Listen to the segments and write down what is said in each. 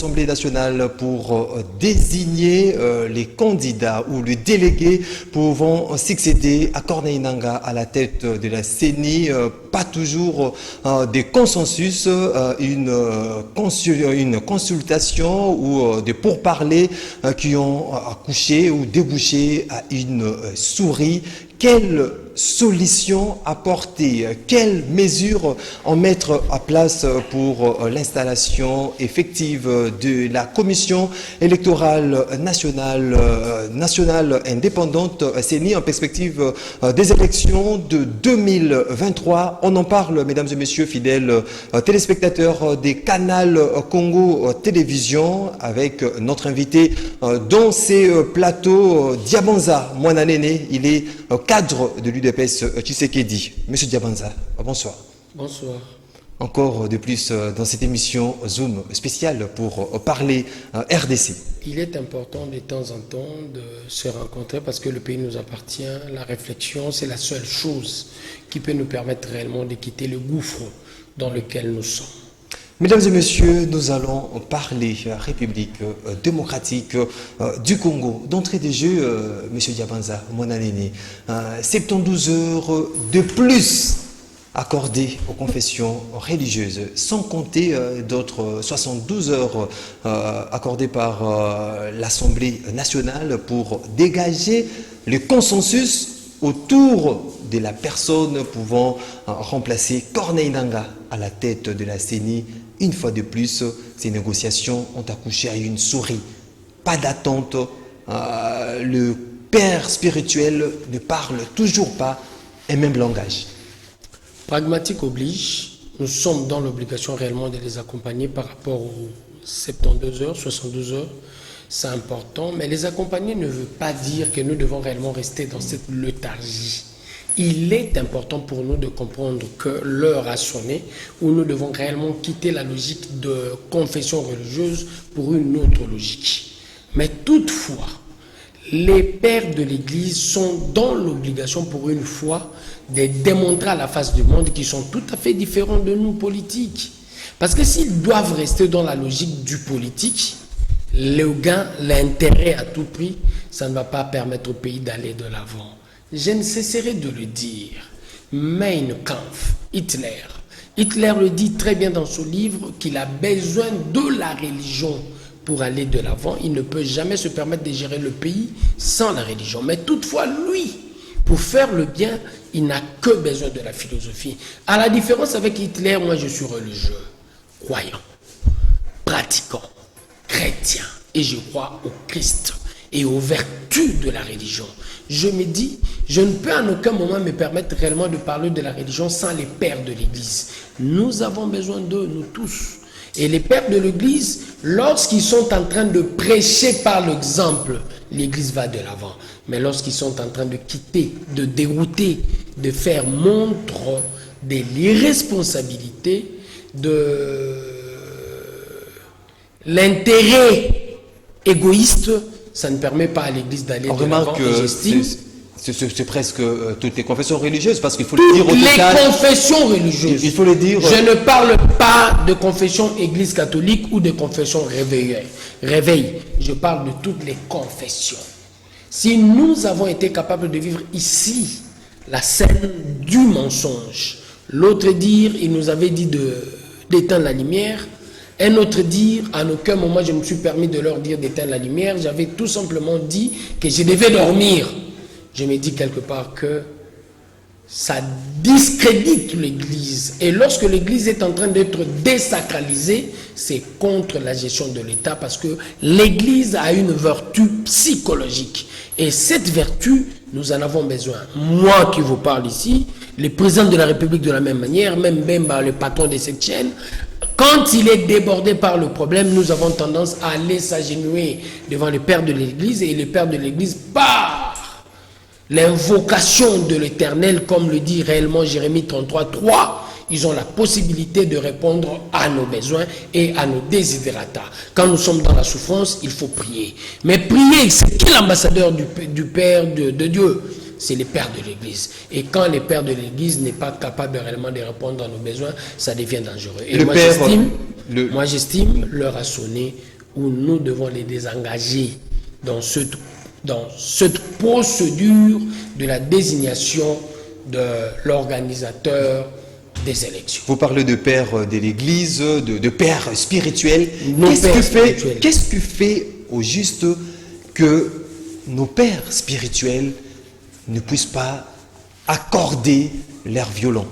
l'Assemblée nationale pour désigner les candidats ou les délégués pouvant succéder à Corneille Nangaa à la tête de la CENI. Pas toujours des consensus, une consultation ou des pourparlers qui ont accouché ou débouché à une souris. Quelle solution apporter? Quelles mesures en mettre à place pour l'installation effective de la Commission électorale nationale indépendante CENI en perspective des élections de 2023? On en parle, mesdames et messieurs, fidèles téléspectateurs des canals Congo Télévision, avec notre invité dans ces plateaux, Diabanza Mwananene. Il est cadre de l'UDPS Tshisekedi. Monsieur Diabanza, bonsoir. Bonsoir. Encore de plus dans cette émission Zoom spéciale pour parler RDC. Il est important de temps en temps de se rencontrer parce que le pays nous appartient. La réflexion, c'est la seule chose qui peut nous permettre réellement de quitter le gouffre dans lequel nous sommes. Mesdames et messieurs, nous allons parler République démocratique du Congo. D'entrée de jeu, monsieur Diabanza Mwananene, 72 heures de plus accordées aux confessions religieuses, sans compter d'autres 72 heures accordées par l'Assemblée nationale pour dégager le consensus autour de la personne pouvant remplacer Corneille Nangaa à la tête de la CENI. Une fois de plus, ces négociations ont accouché à une souris. Pas d'attente. Le père spirituel ne parle toujours pas un même langage. Pragmatique oblige. Nous sommes dans l'obligation réellement de les accompagner par rapport aux 72 heures, 72 heures. C'est important, mais les accompagner ne veut pas dire que nous devons réellement rester dans cette léthargie. Il est important pour nous de comprendre que l'heure a sonné où nous devons réellement quitter la logique de confession religieuse pour une autre logique. Mais toutefois, les pères de l'Église sont dans l'obligation pour une fois de démontrer à la face du monde qu'ils sont tout à fait différents de nous politiques. Parce que s'ils doivent rester dans la logique du politique, le gain, l'intérêt à tout prix, ça ne va pas permettre au pays d'aller de l'avant. Je ne cesserai de le dire. Mein Kampf, Hitler. Hitler le dit très bien dans son livre qu'il a besoin de la religion pour aller de l'avant. Il ne peut jamais se permettre de gérer le pays sans la religion. Mais toutefois, lui, pour faire le bien, il n'a que besoin de la philosophie. À la différence avec Hitler, moi je suis religieux, croyant, pratiquant, chrétien. Et je crois au Christ et aux vertus de la religion. Je me dis, je ne peux en aucun moment me permettre réellement de parler de la religion sans les pères de l'Église. Nous avons besoin d'eux, nous tous. Et les pères de l'Église, lorsqu'ils sont en train de prêcher par l'exemple, l'Église va de l'avant. Mais lorsqu'ils sont en train de quitter, de dérouter, de faire montre de l'irresponsabilité, de l'intérêt égoïste, ça ne permet pas à l'Église d'aller de l'avant. C'est presque toutes les confessions religieuses, parce qu'il faut le dire au total. Les confessions religieuses. Il faut le dire. Je ne parle pas de confession Église catholique ou de confession réveil. Je parle de toutes les confessions. Si nous avons été capables de vivre ici la scène du mensonge, l'autre dire, il nous avait dit d'éteindre la lumière. Un autre dire, à aucun moment je me suis permis de leur dire d'éteindre la lumière. J'avais tout simplement dit que je devais dormir. Je me dis quelque part que ça discrédite l'Église. Et lorsque l'Église est en train d'être désacralisée, c'est contre la gestion de l'État parce que l'Église a une vertu psychologique. Et cette vertu, nous en avons besoin. Moi qui vous parle ici, le président de la République de la même manière, même Bemba, le patron de cette chaîne, quand il est débordé par le problème, nous avons tendance à aller s'agenouiller devant le Père de l'Église et le Père de l'Église par l'invocation de l'Éternel, comme le dit réellement Jérémie 33:3, ils ont la possibilité de répondre à nos besoins et à nos desiderata. Quand nous sommes dans la souffrance, il faut prier. Mais prier, c'est qui l'ambassadeur du Père de Dieu? c'est les pères de l'Église. Et quand les pères de l'Église n'est pas capable réellement de répondre à nos besoins, ça devient dangereux. Et moi, j'estime l'heure a sonné où nous devons les désengager dans cette procédure de la désignation de l'organisateur des élections. Vous parlez de pères de l'Église, de pères spirituels. Qu'est-ce qui fait au juste que nos pères spirituels ne puissent pas accorder leur violon?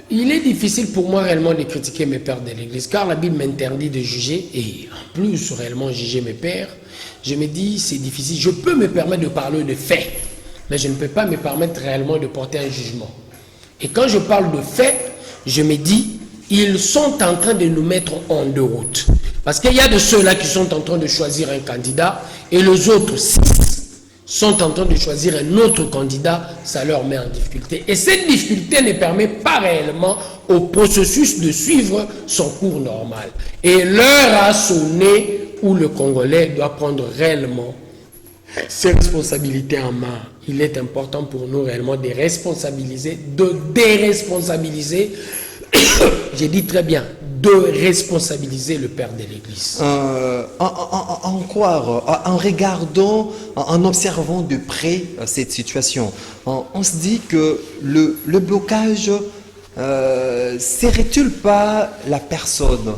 Il est difficile pour moi réellement de critiquer mes pères de l'Église, car la Bible m'interdit de juger, et en plus réellement juger mes pères. Je me dis, c'est difficile. Je peux me permettre de parler de faits, mais je ne peux pas me permettre réellement de porter un jugement. Et quand je parle de faits, je me dis, ils sont en train de nous mettre en deux routes. Parce qu'il y a de ceux-là qui sont en train de choisir un candidat, et les autres 6 sont en train de choisir un autre candidat, ça leur met en difficulté. Et cette difficulté ne permet pas réellement au processus de suivre son cours normal. Et l'heure a sonné où le Congolais doit prendre réellement ses responsabilités en main. Il est important pour nous réellement de responsabiliser, de déresponsabiliser, j'ai dit très bien, de responsabiliser le père de l'Église. En regardant, en observant de près cette situation, on se dit que le blocage serait-il pas la personne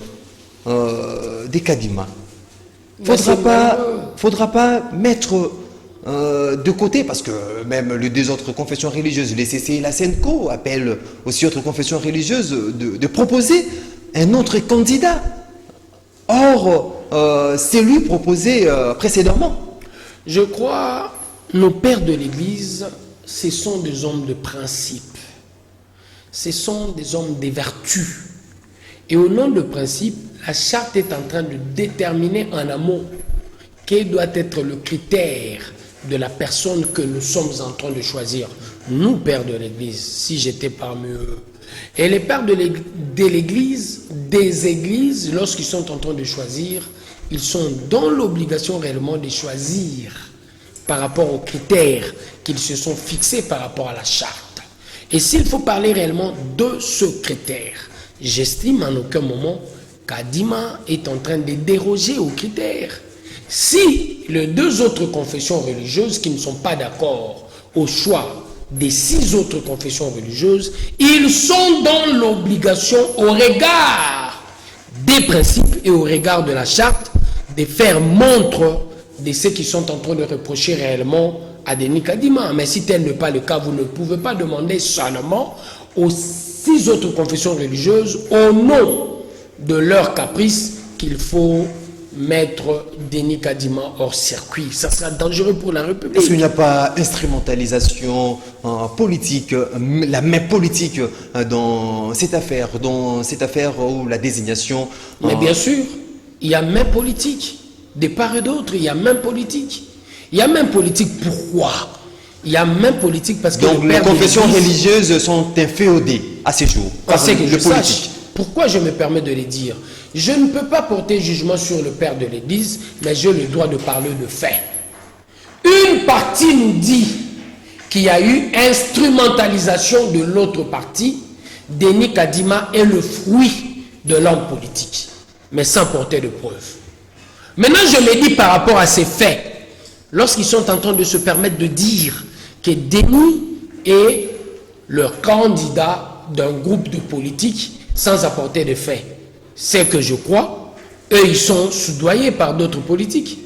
des Kadima? Faudra pas mettre de côté, parce que même les deux autres confessions religieuses, les CC et la SENCO, appellent aussi autres confessions religieuses de proposer un autre candidat. Or, c'est lui proposé précédemment. Je crois, nos pères de l'Église, ce sont des hommes de principe. Ce sont des hommes de vertu. Et au nom de principe, la charte est en train de déterminer en amont quel doit être le critère de la personne que nous sommes en train de choisir. Nous, pères de l'Église, si j'étais parmi eux. Et les pères de l'Église, des églises, lorsqu'ils sont en train de choisir, ils sont dans l'obligation réellement de choisir par rapport aux critères qu'ils se sont fixés par rapport à la charte. Et s'il faut parler réellement de ce critère, j'estime en aucun moment qu'Adima est en train de déroger aux critères. Si les deux autres confessions religieuses qui ne sont pas d'accord au choix des 6 autres confessions religieuses, ils sont dans l'obligation au regard des principes et au regard de la charte de faire montre de ce qu'ils sont en train de reprocher réellement à Denis Kadima. Mais si tel n'est pas le cas, vous ne pouvez pas demander seulement aux 6 autres confessions religieuses, au nom de leur caprice, qu'il faut mettre Denis Kadima hors circuit. Ça sera dangereux pour la République. Est-ce qu'il n'y a pas instrumentalisation politique, la main politique dans cette affaire où la désignation... Mais bien sûr, il y a main politique. De part et d'autre, il y a main politique. Il y a main politique, pourquoi? Il y a main politique parce que... Donc les confessions religieuses sont inféodées à ces jours. Parce que je sache. Pourquoi je me permets de les dire? Je ne peux pas porter jugement sur le père de l'Église, mais j'ai le droit de parler de faits. Une partie nous dit qu'il y a eu instrumentalisation de l'autre partie. Denis Kadima est le fruit de l'homme politique, mais sans porter de preuves. Maintenant, je me dis par rapport à ces faits, lorsqu'ils sont en train de se permettre de dire que Denis est le candidat d'un groupe de politiques sans apporter de faits, c'est que je crois, eux, ils sont soudoyés par d'autres politiques.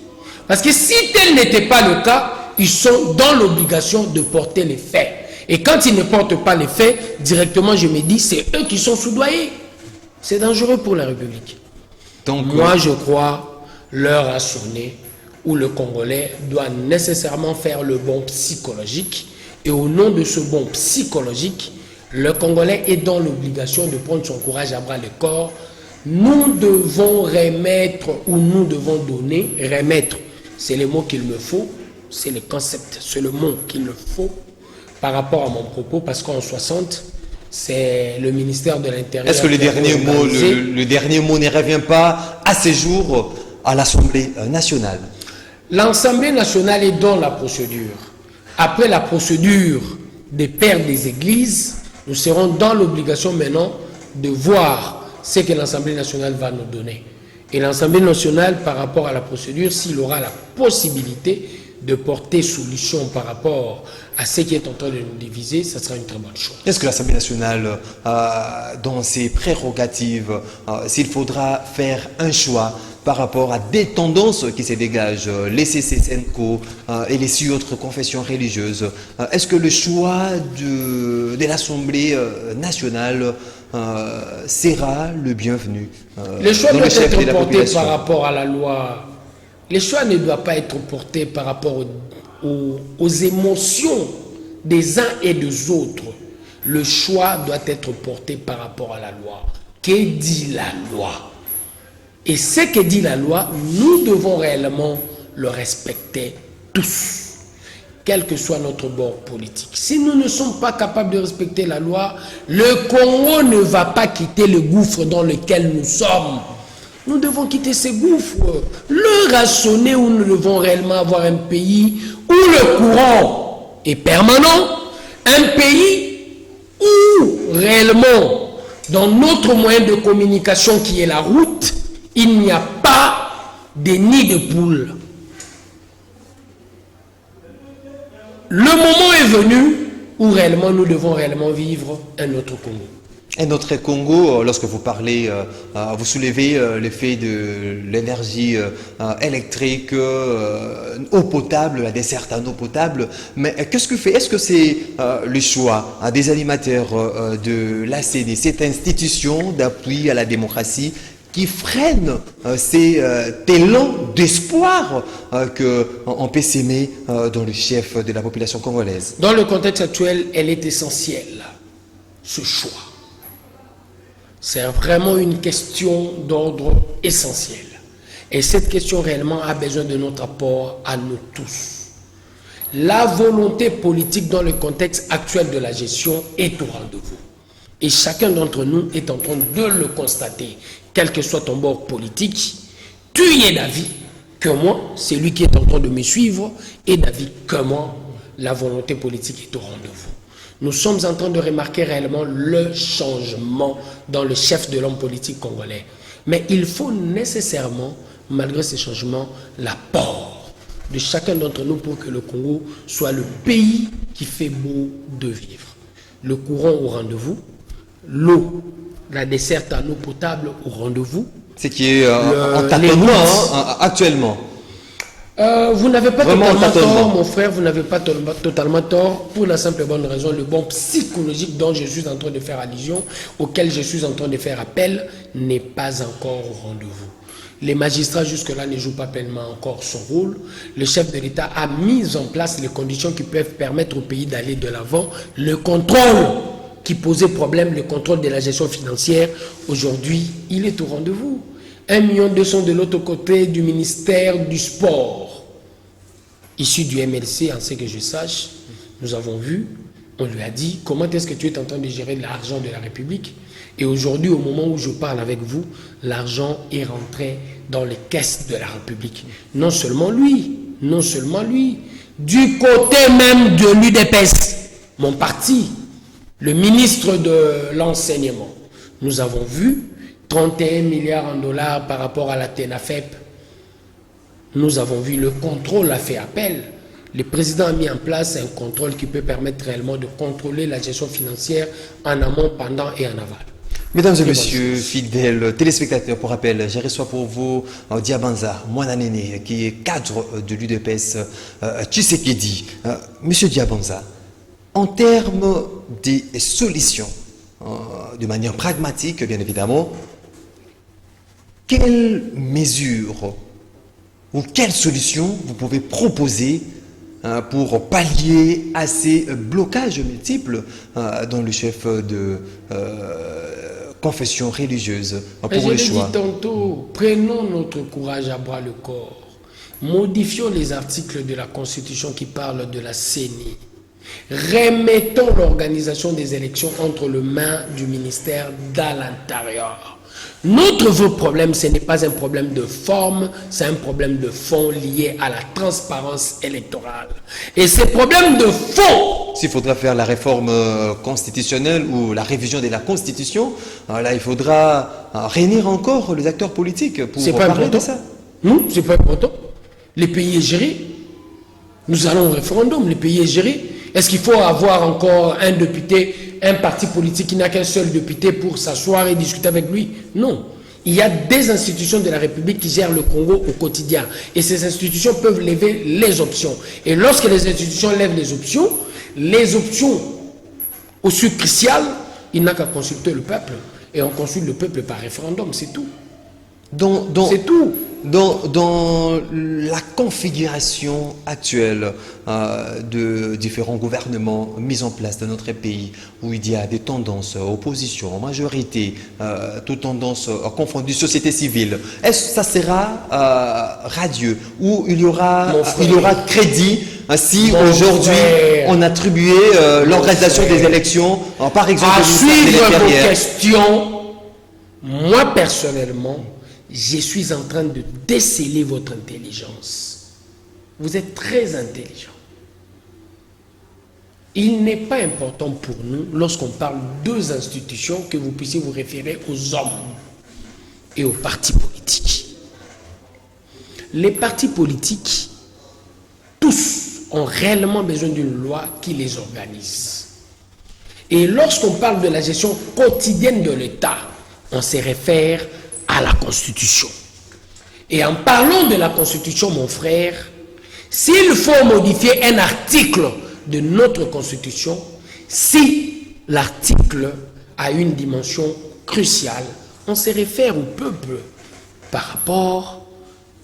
Parce que si tel n'était pas le cas, ils sont dans l'obligation de porter les faits. Et quand ils ne portent pas les faits, directement, je me dis, c'est eux qui sont soudoyés. C'est dangereux pour la République. Donc, moi, je crois, l'heure a sonné où le Congolais doit nécessairement faire le bond psychologique. Et au nom de ce bond psychologique, le Congolais est dans l'obligation de prendre son courage à bras le corps. Nous devons remettre, ou nous devons donner, remettre, c'est le mot qu'il me faut, c'est le concept, c'est le mot qu'il me faut par rapport à mon propos, parce qu'en 60, c'est le ministère de l'Intérieur. Est-ce que le dernier mot ne revient pas à ces jours à l'Assemblée nationale? L'Assemblée nationale est dans la procédure. Après la procédure des pères des églises, nous serons dans l'obligation maintenant de voir ce que l'Assemblée nationale va nous donner. Et l'Assemblée nationale, par rapport à la procédure, s'il aura la possibilité de porter solution par rapport à ce qui est en train de nous diviser, ça sera une très bonne chose. Est-ce que l'Assemblée nationale, dans ses prérogatives, s'il faudra faire un choix par rapport à des tendances qui se dégagent, les CCCNCO et les 6 autres confessions religieuses, est-ce que le choix de l'Assemblée nationale sera le bienvenu Le choix dans doit le chef de être la porté population? par rapport à la loi. Les choix ne doivent pas être portés par rapport aux émotions des uns et des autres. Le choix doit être porté par rapport à la loi. Que dit la loi? Et ce que dit la loi, nous devons réellement le respecter tous, quel que soit notre bord politique. Si nous ne sommes pas capables de respecter la loi, le Congo ne va pas quitter le gouffre dans lequel nous sommes. Nous devons quitter ces gouffres, le rationner où nous devons réellement avoir un pays où le courant est permanent, un pays où réellement, dans notre moyen de communication qui est la route, il n'y a pas de nid de poules. Le moment est venu où réellement nous devons réellement vivre un autre Congo. Un autre Congo, lorsque vous parlez, vous soulevez l'effet de l'énergie électrique, eau potable, la desserte en eau potable, mais qu'est-ce que fait? Est-ce que c'est le choix des animateurs de l'ACD, cette institution d'appui à la démocratie, qui freine ces élans d'espoir qu'on peut s'aimer dans le chef de la population congolaise? Dans le contexte actuel, elle est essentielle, ce choix. C'est vraiment une question d'ordre essentiel. Et cette question réellement a besoin de notre apport à nous tous. La volonté politique dans le contexte actuel de la gestion est au rendez-vous. Et chacun d'entre nous est en train de le constater. Quel que soit ton bord politique, tu y es d'avis que moi, celui qui est en train de me suivre, est d'avis que moi, la volonté politique est au rendez-vous. Nous sommes en train de remarquer réellement le changement dans le chef de l'homme politique congolais. Mais il faut nécessairement, malgré ces changements, l'apport de chacun d'entre nous pour que le Congo soit le pays qui fait beau de vivre. Le courant au rendez-vous, l'eau, la desserte en eau potable au rendez-vous. Ce qui est en tâtonnement actuellement. Vous n'avez pas Vraiment totalement tort, mon frère, vous n'avez pas totalement tort, pour la simple et bonne raison, le bon psychologique dont je suis en train de faire allusion, auquel je suis en train de faire appel, n'est pas encore au rendez-vous. Les magistrats jusque-là ne jouent pas pleinement encore son rôle. Le chef de l'État a mis en place les conditions qui peuvent permettre au pays d'aller de l'avant. Le contrôle qui posait problème, le contrôle de la gestion financière, aujourd'hui, il est au rendez-vous. 1,2 million de l'autre côté du ministère du Sport. Issu du MLC, en ce que je sache, nous avons vu, on lui a dit, comment est-ce que tu es en train de gérer l'argent de la République? Et aujourd'hui, au moment où je parle avec vous, l'argent est rentré dans les caisses de la République. Non seulement lui, du côté même de l'UDPS, mon parti, le ministre de l'enseignement, nous avons vu 31 milliards en dollars par rapport à la TENAFEP. Nous avons vu le contrôle a fait appel. Le président a mis en place un contrôle qui peut permettre réellement de contrôler la gestion financière en amont, pendant et en aval. Mesdames et messieurs, fidèles téléspectateurs, pour rappel, je reçois pour vous Diabanza Mwananene, qui est cadre de l'UDPS Tshisekedi. Monsieur Diabanza, en termes des solutions, de manière pragmatique, bien évidemment, quelles mesures ou quelles solutions vous pouvez proposer pour pallier à ces blocages multiples dans le chef de confession religieuse pour le choix? Je l'ai dit tantôt, prenons notre courage à bras le corps. Modifions les articles de la Constitution qui parlent de la CENI. Remettons l'organisation des élections entre les mains du ministère de l'Intérieur. Notre vrai problème, ce n'est pas un problème de forme, c'est un problème de fond lié à la transparence électorale. Et ces problèmes de fond... S'il faudra faire la réforme constitutionnelle ou la révision de la Constitution, là, il faudra réunir encore les acteurs politiques pour parler de ça. Non, c'est pas important. Le pays est géré. Nous allons au référendum, le pays est géré. Est-ce qu'il faut avoir encore un député, un parti politique qui n'a qu'un seul député pour s'asseoir et discuter avec lui? Non. Il y a des institutions de la République qui gèrent le Congo au quotidien. Et ces institutions peuvent lever les options. Et lorsque les institutions lèvent les options aussi cruciales, il n'a qu'à consulter le peuple. Et on consulte le peuple par référendum, c'est tout. C'est tout. Dans la configuration actuelle de différents gouvernements mis en place dans notre pays, où il y a des tendances opposition, majorité, toutes tendances confondues, société civile, est-ce que ça sera radieux, ou il y aura crédit si aujourd'hui on attribuait l'organisation des élections, par exemple, à suivre vos questions, moi personnellement, je suis en train de déceler votre intelligence. Vous êtes très intelligent. Il n'est pas important pour nous, lorsqu'on parle de deux institutions, que vous puissiez vous référer aux hommes et aux partis politiques. Les partis politiques, tous, ont réellement besoin d'une loi qui les organise. Et lorsqu'on parle de la gestion quotidienne de l'État, on se réfère à la Constitution. Et en parlant de la Constitution, mon frère, s'il faut modifier un article de notre Constitution, si l'article a une dimension cruciale, on se réfère au peuple par rapport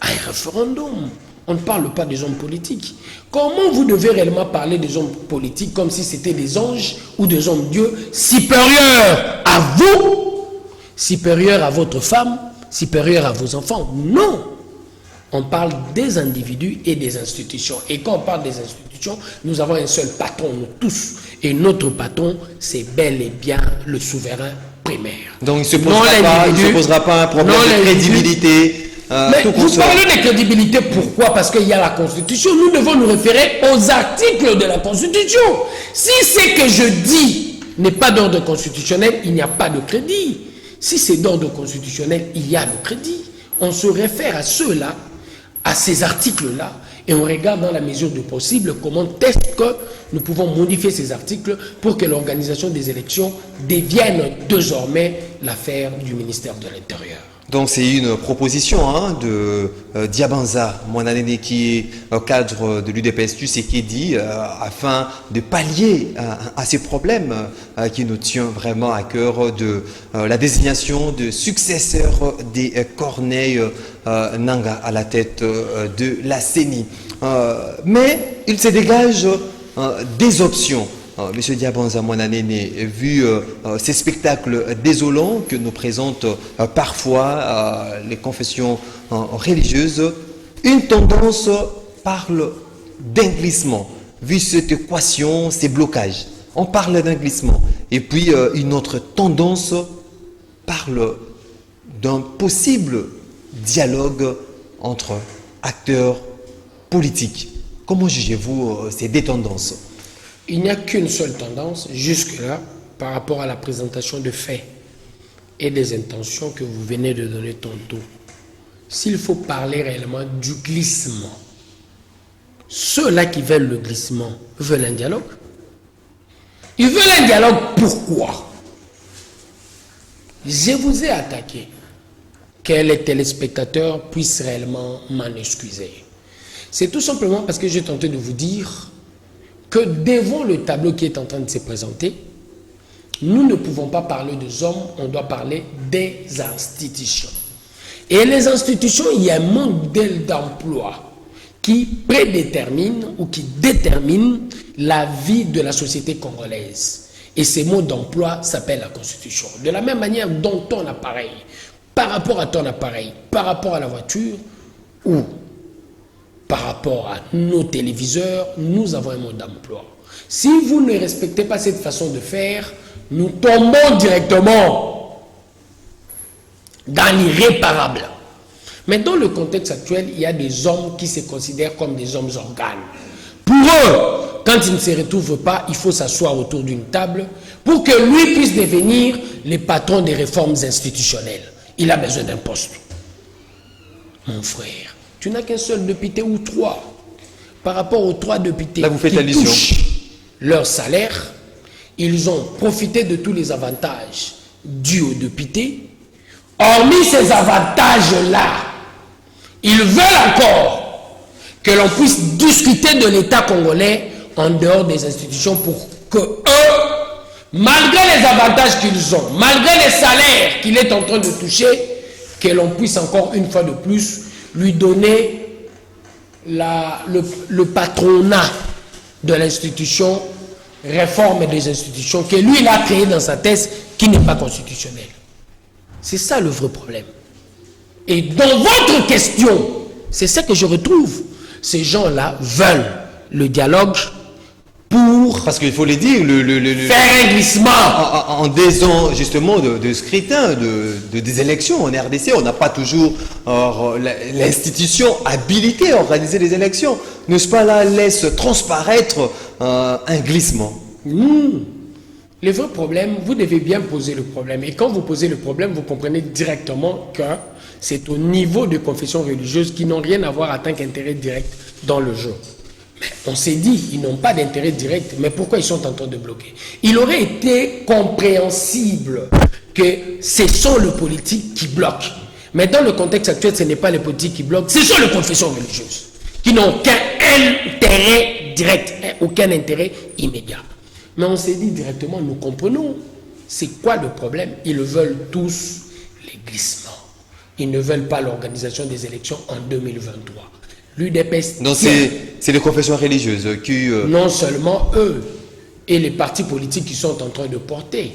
à un référendum. On ne parle pas des hommes politiques. Comment vous devez réellement parler des hommes politiques comme si c'était des anges ou des hommes dieux supérieurs à vous, supérieurs à votre femme, supérieurs à vos enfants? Non. On parle des individus et des institutions. Et quand on parle des institutions, nous avons un seul patron, nous tous. Et notre patron, c'est bel et bien le souverain primaire. Donc il ne se posera pas un problème de crédibilité. Mais vous parlez de crédibilité, pourquoi? Parce qu'il y a la Constitution. Nous devons nous référer aux articles de la Constitution. Si ce que je dis n'est pas d'ordre constitutionnel, il n'y a pas de crédit. Si c'est d'ordre constitutionnel, il y a le crédit. On se réfère à ceux-là, à ces articles-là, et on regarde dans la mesure du possible comment est-ce que nous pouvons modifier ces articles pour que l'organisation des élections devienne désormais l'affaire du ministère de l'Intérieur. Donc c'est une proposition de Diabanza Mwananene, qui est cadre de l'UDPS Tshisekedi, afin de pallier à ces problèmes qui nous tient vraiment à cœur, de la désignation de successeurs des Corneille Nangaa à la tête de la CENI. Mais il se dégage des options. Monsieur Diabanza Mwananene, vu ces spectacles désolants que nous présentent parfois les confessions religieuses, une tendance parle d'un glissement. Vu cette équation, ces blocages, on parle d'un glissement. Et puis une autre tendance parle d'un possible dialogue entre acteurs politiques. Comment jugez-vous ces deux tendances? Il n'y a qu'une seule tendance, jusque-là, par rapport à la présentation de faits et des intentions que vous venez de donner tantôt. S'il faut parler réellement du glissement, ceux-là qui veulent le glissement veulent un dialogue. Ils veulent un dialogue, pourquoi? Je vous ai attaqué, que les téléspectateurs puissent réellement m'en excuser. C'est tout simplement parce que j'ai tenté de vous dire que devant le tableau qui est en train de se présenter, nous ne pouvons pas parler des hommes, on doit parler des institutions. Et les institutions, il y a un modèle d'emploi qui prédétermine ou qui détermine la vie de la société congolaise. Et ces mots d'emploi s'appellent la Constitution. De la même manière dont ton appareil, par rapport à ton appareil, par rapport à la voiture, ou par rapport à nos téléviseurs, nous avons un mode d'emploi. Si vous ne respectez pas cette façon de faire, nous tombons directement. dans l'irréparable. Mais dans le contexte actuel, il y a des hommes qui se considèrent comme des hommes organes. Pour eux, quand ils ne se retrouvent pas, il faut s'asseoir autour d'une table pour que lui puisse devenir le patron des réformes institutionnelles. Il a besoin d'un poste. Mon frère, tu n'as qu'un seul député ou trois. Par rapport aux trois députés là, vous faites qui allusion. touchent leur salaire, ils ont profité de tous les avantages dus aux députés. Hormis ces avantages-là, ils veulent encore que l'on puisse discuter de l'État congolais en dehors des institutions pour que eux, malgré les avantages qu'ils ont, malgré les salaires qu'il est en train de toucher, que l'on puisse encore une fois de plus lui donner le patronat de l'institution, réforme des institutions, que lui il a créé dans sa thèse qui n'est pas constitutionnelle. C'est ça le vrai problème. Et dans votre question, c'est ça que je retrouve. Ces gens-là veulent le dialogue pour Parce qu'il faut le dire, faire un glissement. en des ans justement de scrutin, des élections en RDC, on n'a pas toujours l'institution habilitée à organiser les élections. N'est-ce pas là laisse transparaître un glissement? Le vrai problème, vous devez bien poser le problème. Et quand vous posez le problème, vous comprenez directement que c'est au niveau de confessions religieuses qui n'ont rien à voir en tant qu'intérêt direct dans le jeu. Mais on s'est dit, ils n'ont pas d'intérêt direct, mais pourquoi ils sont en train de bloquer? Il aurait été compréhensible que ce sont les politiques qui bloquent. Mais dans le contexte actuel, ce n'est pas les politiques qui bloquent, ce sont les confessions religieuses qui n'ont aucun intérêt direct, aucun intérêt immédiat. Mais on s'est dit directement, nous comprenons. C'est quoi le problème? Ils veulent tous les glissements. Ils ne veulent pas l'organisation des élections en 2023. L'UDPS... Donc c'est les confessions religieuses qui... Non seulement eux, et les partis politiques qui sont en train de porter.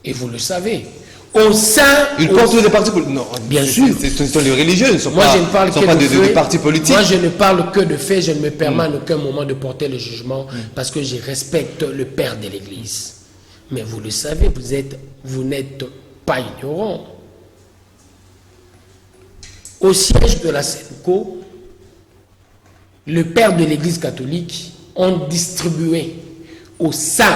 Et vous le savez. Au sein... Ils portent des partis politiques? Non, bien sûr. Ce sont les religieux, ne sont Moi, pas, je ne parle que de partis politiques. Moi, je ne parle que de faits. Je ne me permets en aucun moment de porter le jugement parce que je respecte le père de l'Église. Mais vous le savez, vous n'êtes pas ignorant. Au siège de la SENCO, le père de l'Église catholique ont distribué au sein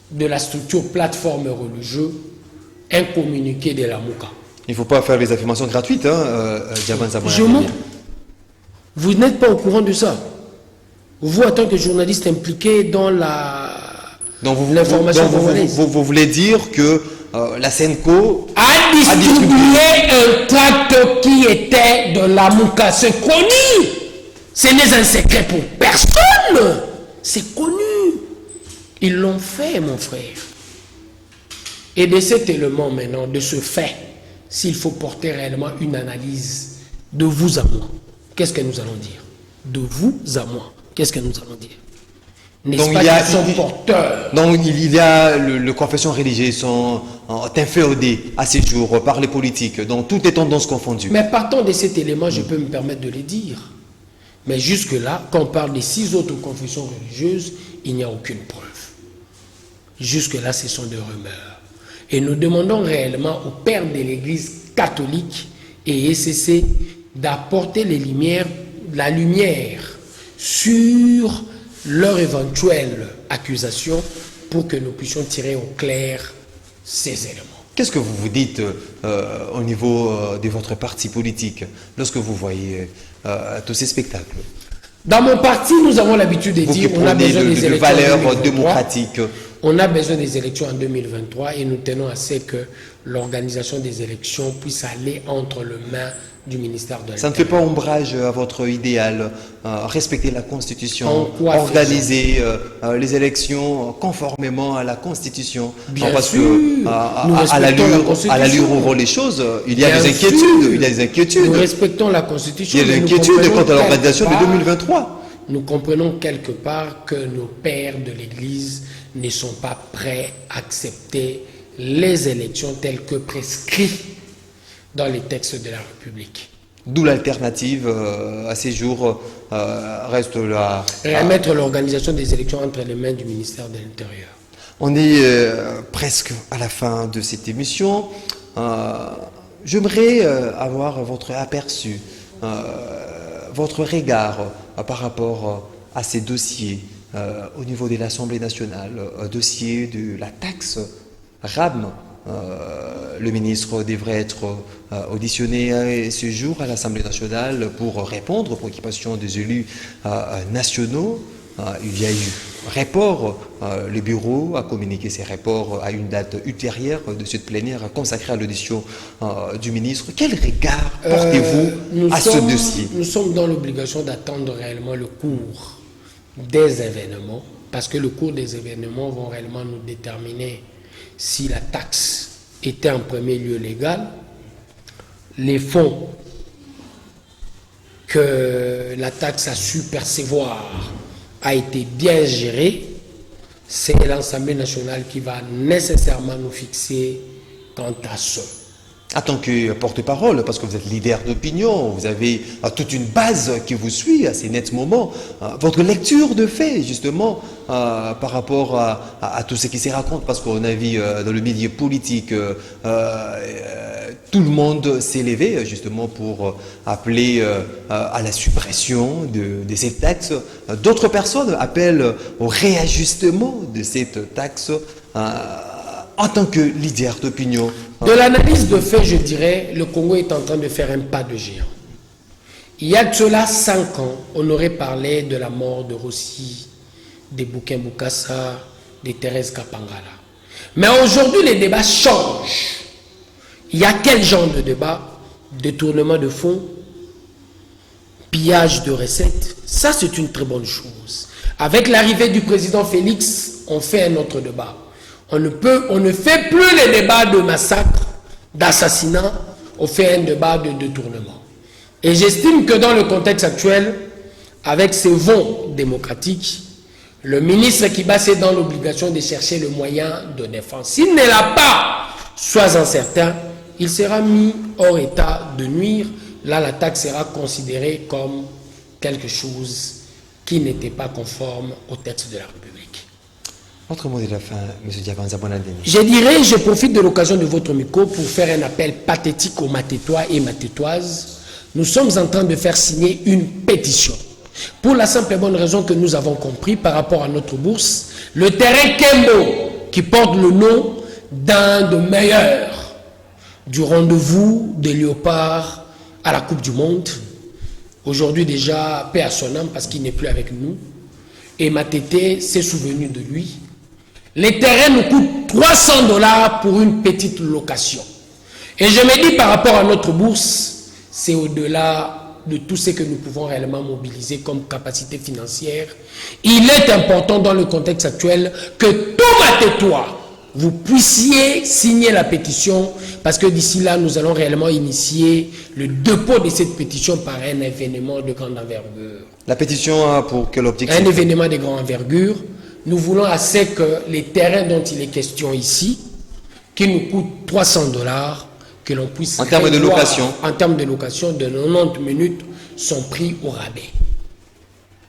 de la structure plateforme religieuse un communiqué de la Mouka. Il ne faut pas faire des affirmations gratuites, Diabanza. Vous n'êtes pas au courant de ça. Vous, en tant que journaliste impliqué dans l'information congolaise. Vous voulez dire que la SENCO a distribué un tract qui était de la Mouka. C'est connu. Ce n'est un secret pour personne. C'est connu. Ils l'ont fait, mon frère. Et de cet élément maintenant, de ce fait, s'il faut porter réellement une analyse de vous à moi, qu'est-ce que nous allons dire? De vous à moi, qu'est-ce que nous allons dire? N'est-ce pas qu'ils sont porteurs? Donc il y a le confession religieuse sont inféodées à ces jours par les politiques, donc toutes les tendances confondues. Mais partant de cet élément, je peux me permettre de le dire. Mais jusque-là, quand on parle des 6 autres confessions religieuses, il n'y a aucune preuve. Jusque-là, ce sont des rumeurs. Et nous demandons réellement au père de l'Église catholique et ECC d'apporter la lumière sur leur éventuelle accusation pour que nous puissions tirer au clair ces éléments. Qu'est-ce que vous vous dites au niveau de votre parti politique lorsque vous voyez tous ces spectacles? Dans mon parti, nous avons l'habitude de dire qu'on a besoin des élections valeurs démocratiques. On a besoin des élections en 2023 et nous tenons à ce que l'organisation des élections puisse aller entre les mains du ministère de l'Intérieur. Ça ne fait pas ombrage à votre idéal, respecter la Constitution, organiser les élections conformément à la Constitution? Bien parce sûr, que à l'allure où vont les choses, il y a des inquiétudes. Il y a des inquiétudes. Nous respectons la Constitution. Il y a des inquiétudes quant à l'organisation de 2023. Nous comprenons quelque part que nos pères de l'Église ne sont pas prêts à accepter les élections telles que prescrites dans les textes de la République. D'où l'alternative à ces jours reste là. Remettre l'organisation des élections entre les mains du ministère de l'Intérieur. On est presque à la fin de cette émission. J'aimerais avoir votre aperçu, votre regard par rapport à ces dossiers au niveau de l'Assemblée nationale, dossier de la taxe RAM. Le ministre devrait être auditionné ce jour à l'Assemblée nationale pour répondre aux préoccupations des élus nationaux. Il y a eu report, le bureau a communiqué ces reports à une date ultérieure de cette plénière consacrée à l'audition du ministre. Quel regard portez-vous à ce dossier? Nous sommes dans l'obligation d'attendre réellement le cours des événements, parce que le cours des événements vont réellement nous déterminer si la taxe était en premier lieu légale, les fonds que la taxe a su percevoir a été bien géré, c'est l'Assemblée nationale qui va nécessairement nous fixer quant à ce. En tant que porte-parole, parce que vous êtes leader d'opinion, vous avez toute une base qui vous suit à ces nets moments, votre lecture de fait, justement, par rapport à tout ce qui se raconte, parce qu'on a vu dans le milieu politique, tout le monde s'est levé justement pour appeler à la suppression de cette taxe. D'autres personnes appellent au réajustement de cette taxe. En tant que leader d'opinion. De l'analyse de fait, je dirais, le Congo est en train de faire un pas de géant. Il y a de cela 5 ans, on aurait parlé de la mort de Rossi, des Bouquin Boukassa, des Thérèse Kapangala. Mais aujourd'hui, les débats changent. Il y a quel genre de débat? Détournement de fonds, pillage de recettes. Ça, c'est une très bonne chose. Avec l'arrivée du président Félix, on fait un autre débat. On ne fait plus les débats de massacre, d'assassinat, on fait un débat de détournement. Et j'estime que dans le contexte actuel, avec ces vents démocratiques, le ministre Kibase est dans l'obligation de chercher le moyen de défense. S'il ne l'a pas, sois-en certain, il sera mis hors état de nuire. Là, la taxe sera considérée comme quelque chose qui n'était pas conforme au texte de la République. Votre mot de la fin, M. Diabanza Bonandeni. Je dirais, je profite de l'occasion de votre micro pour faire un appel pathétique aux Matétois et Matétoises. Nous sommes en train de faire signer une pétition. Pour la simple et bonne raison que nous avons compris par rapport à notre bourse, le terrain Kembo, qui porte le nom d'un des meilleurs du rendez-vous des léopards à la Coupe du Monde. Aujourd'hui déjà, paix à son âme parce qu'il n'est plus avec nous. Et Matete s'est souvenu de lui. Les terrains nous coûtent 300 $ pour une petite location. Et je me dis par rapport à notre bourse, c'est au-delà de tout ce que nous pouvons réellement mobiliser comme capacité financière. Il est important dans le contexte actuel que tout Matétois, vous puissiez signer la pétition parce que d'ici là, nous allons réellement initier le dépôt de cette pétition par un événement de grande envergure. La pétition a pour quel objectif? Un événement de grande envergure. Nous voulons assez que les terrains dont il est question ici, qui nous coûtent 300 $, que l'on puisse... En termes de location. En termes de location, de 90 minutes, sont pris au rabais.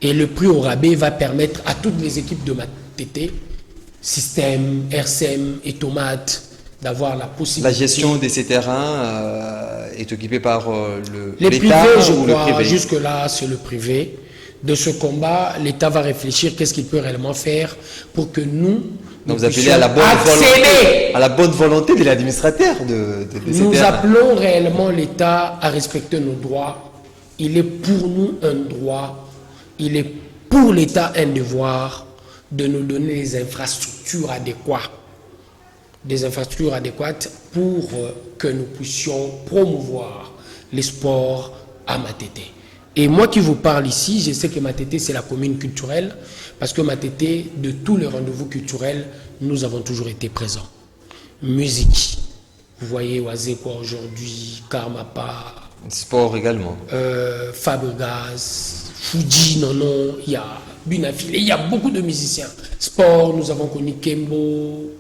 Et le prix au rabais va permettre à toutes les équipes de Matete, Système, RCM et Tomate, d'avoir la possibilité... La gestion de ces terrains est occupée par les privés, je crois. Le privé. Jusque-là, c'est le privé. De ce combat, l'État va réfléchir qu'est-ce qu'il peut réellement faire pour que nous... Donc vous appelez à la bonne volonté de l'administrateur de ces Nous terrains. appelons réellement l'État à respecter nos droits. Il est pour nous un droit, il est pour l'État un devoir de nous donner les infrastructures adéquates. Des infrastructures adéquates pour que nous puissions promouvoir les sports à Matete. Et moi qui vous parle ici, je sais que Matete c'est la commune culturelle, parce que Matete, de tous les rendez-vous culturels, nous avons toujours été présents. Musique, vous voyez Oazekwa aujourd'hui, Karmapa, Sport également. Fabregas, Fuji, non, il y a Bunafile, il y a beaucoup de musiciens. Sport, nous avons connu Kembo,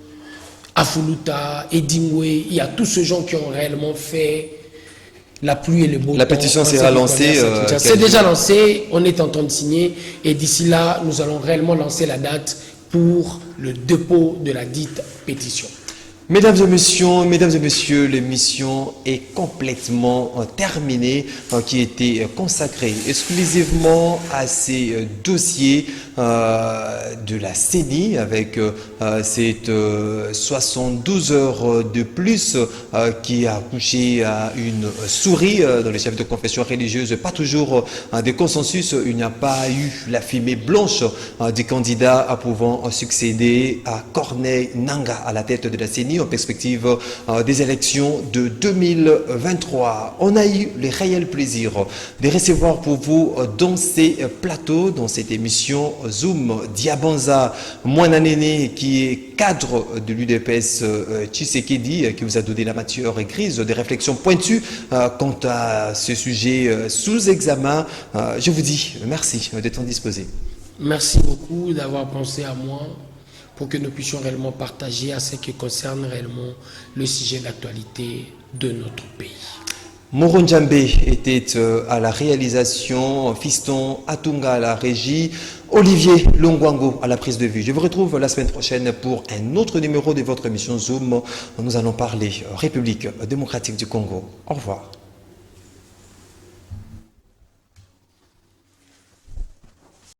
Afuluta, Edingwe, il y a tous ces gens qui ont réellement fait la pluie et le beau temps. La pétition sera lancée. C'est déjà lancé, on est en train de signer et d'ici là, nous allons réellement lancer la date pour le dépôt de la dite pétition. Mesdames et messieurs, l'émission est complètement terminée, qui était consacrée exclusivement à ces dossiers de la CENI avec cette 72 heures de plus qui a couché à une souris dans les chefs de confession religieuse. Pas toujours de consensus, il n'y a pas eu la fumée blanche des candidats pouvant succéder à Corneille Nangaa à la tête de la CENI en perspective des élections de 2023. On a eu le réel plaisir de recevoir pour vous dans ces plateaux, dans cette émission Zoom, Diabanza Mwananene, qui est cadre de l'UDPS Tshisekedi, qui vous a donné la matière grise des réflexions pointues quant à ce sujet sous examen. Je vous dis merci de temps disposé. Merci beaucoup d'avoir pensé à moi pour que nous puissions réellement partager à ce qui concerne réellement le sujet d'actualité de notre pays. Moron Djambe était à la réalisation, Fiston Atunga à la régie, Olivier Longwango à la prise de vue. Je vous retrouve la semaine prochaine pour un autre numéro de votre émission Zoom. Nous allons parler République démocratique du Congo. Au revoir.